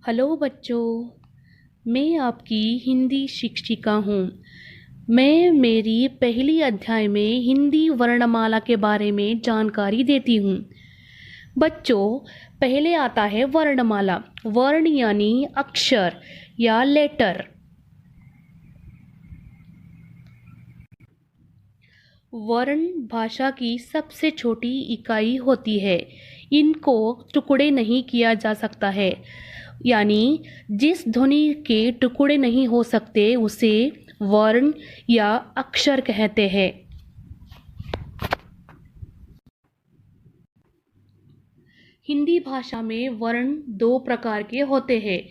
Hello बच्चों, मैं आपकी हिंदी शिक्षिका हूँ। मैं मेरी पहली अध्याय में हिंदी वर्णमाला के बारे में जानकारी देती हूँ। बच्चों, पहले आता है वर्णमाला। वर्ण यानी अक्षर या लेटर। वर्ण भाषा की सबसे छोटी इकाई होती है। इनको टुकड़े नहीं किया जा सकता है, यानी जिस ध्वनि के टुकड़े नहीं हो सकते उसे वर्ण या अक्षर कहते हैं। हिंदी भाषा में वर्ण दो प्रकार के होते हैं।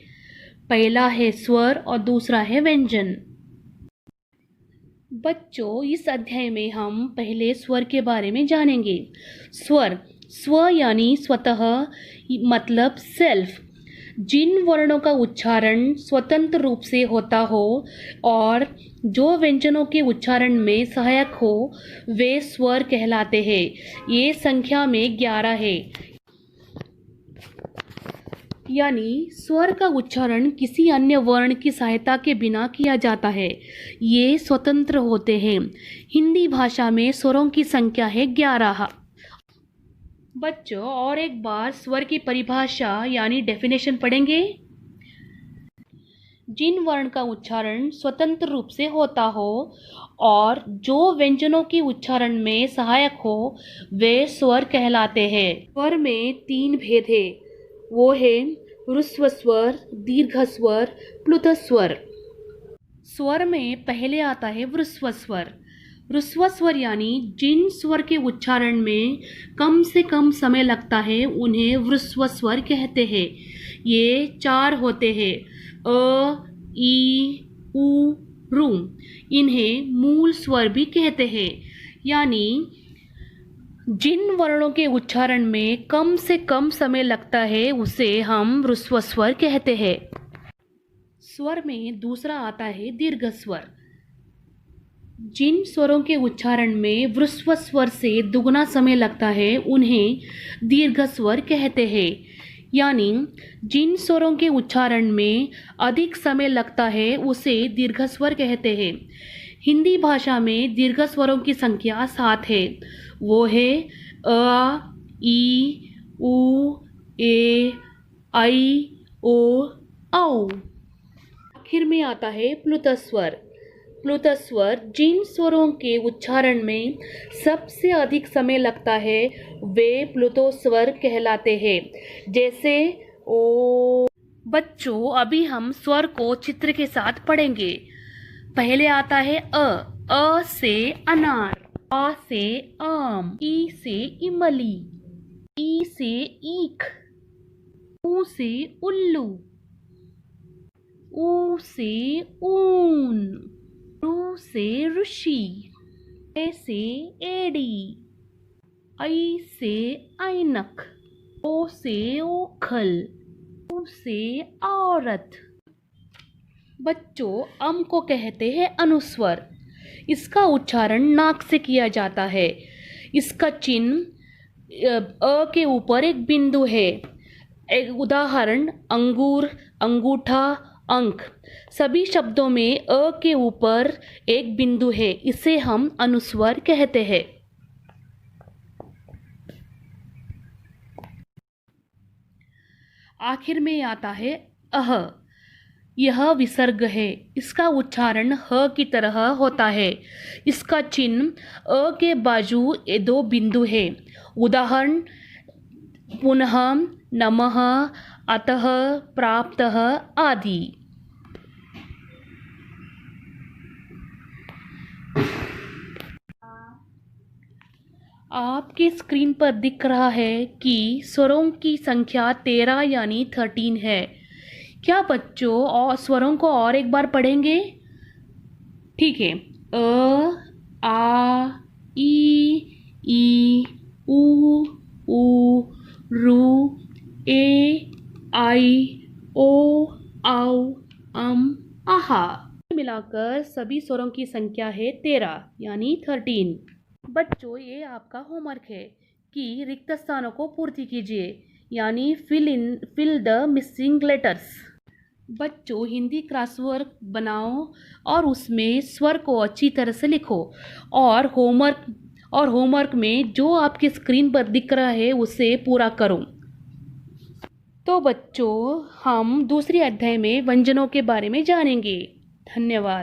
पहला है स्वर और दूसरा है व्यंजन। बच्चों, इस अध्याय में हम पहले स्वर के बारे में जानेंगे। स्वर स्व यानी स्वतः, मतलब सेल्फ। जिन वर्णों का उच्चारण स्वतंत्र रूप से होता हो और जो व्यंजनों के उच्चारण में सहायक हो, वे स्वर कहलाते हैं। ये संख्या में 11 है। यानी स्वर का उच्चारण किसी अन्य वर्ण की सहायता के बिना किया जाता है। ये स्वतंत्र होते हैं। हिंदी भाषा में स्वरों की संख्या है 11। बच्चों, और एक बार स्वर की परिभाषा यानी डेफिनेशन पढ़ेंगे। जिन वर्ण का उच्चारण स्वतंत्र रूप से होता हो और जो व्यंजनों के उच्चारण में सहायक हो, वे स्वर कहलाते हैं। स्वर में 3 भेद है। वो है ह्रस्व स्वर, दीर्घ स्वर, प्लुत स्वर। स्वर में पहले आता है ह्रस्व स्वर। ह्रस्व स्वर यानी जिन स्वर के उच्चारण में कम से कम समय लगता है उन्हें ह्रस्व स्वर कहते हैं। ये 4 होते हैं: अ, ई, उ, रू। इन्हें मूल स्वर भी कहते हैं। यानी जिन वर्णों के उच्चारण में कम से कम समय लगता है उसे हम ह्रस्व स्वर कहते हैं। स्वर में दूसरा आता है दीर्घ स्वर। जिन स्वरों के उच्चारण में ह्रस्व स्वर से दुगना समय लगता है उन्हें दीर्घ स्वर कहते हैं। यानी जिन स्वरों के उच्चारण में अधिक समय लगता है उसे दीर्घ स्वर कहते हैं। हिंदी भाषा में दीर्घ स्वरों की संख्या 7 है। वो है अ, ई, उ, ए, ऐ, ओ, औ। आखिर में आता है प्लुत स्वर। प्लुत स्वर जिन स्वरों के उच्चारण में सबसे अधिक समय लगता है वे प्लुतो स्वर कहलाते हैं। जैसे ओ। बच्चों, अभी हम स्वर को चित्र के साथ पढ़ेंगे। पहले आता है अ से अनार, आ से आम, ई से इमली, ई से ईख, ऊ से उल्लू, ऊ से ऊन, ऋ से ऋषि, ए से एड़ी, ऐ से ऐनक, ओ से ओखल, औ से औरत। बच्चों, अम को कहते हैं अनुस्वर। इसका उच्चारण नाक से किया जाता है। इसका चिन्ह अ के ऊपर एक बिंदु है। एक उदाहरण अंगूर, अंगूठा, अंक। सभी शब्दों में अ के ऊपर एक बिंदु है। इसे हम अनुस्वर कहते हैं। आखिर में आता है अह। यह विसर्ग है। इसका उच्चारण ह की तरह होता है। इसका चिन्ह अ के बाजू 2 बिंदु है। उदाहरण पुनः, नमः, अतः, प्राप्तः आदि। आपके स्क्रीन पर दिख रहा है कि स्वरों की संख्या 13 यानी 13 है। क्या बच्चों और स्वरों को और एक बार पढ़ेंगे? ठीक है। अ, आ, ई, उ, रू, ए, आई, ओ, औ, आहा। मिलाकर सभी स्वरों की संख्या है 13 यानी 13। बच्चों, ये आपका होमवर्क है कि रिक्त स्थानों को पूर्ति कीजिए। यानी फिल द मिसिंग लेटर्स। बच्चों, हिंदी क्रॉसवर्ड बनाओ और उसमें स्वर को अच्छी तरह से लिखो। और होमवर्क में जो आपकी स्क्रीन पर दिख रहा है उसे पूरा करो। तो बच्चों, हम दूसरी अध्याय में व्यंजनों के बारे में जानेंगे। धन्यवाद।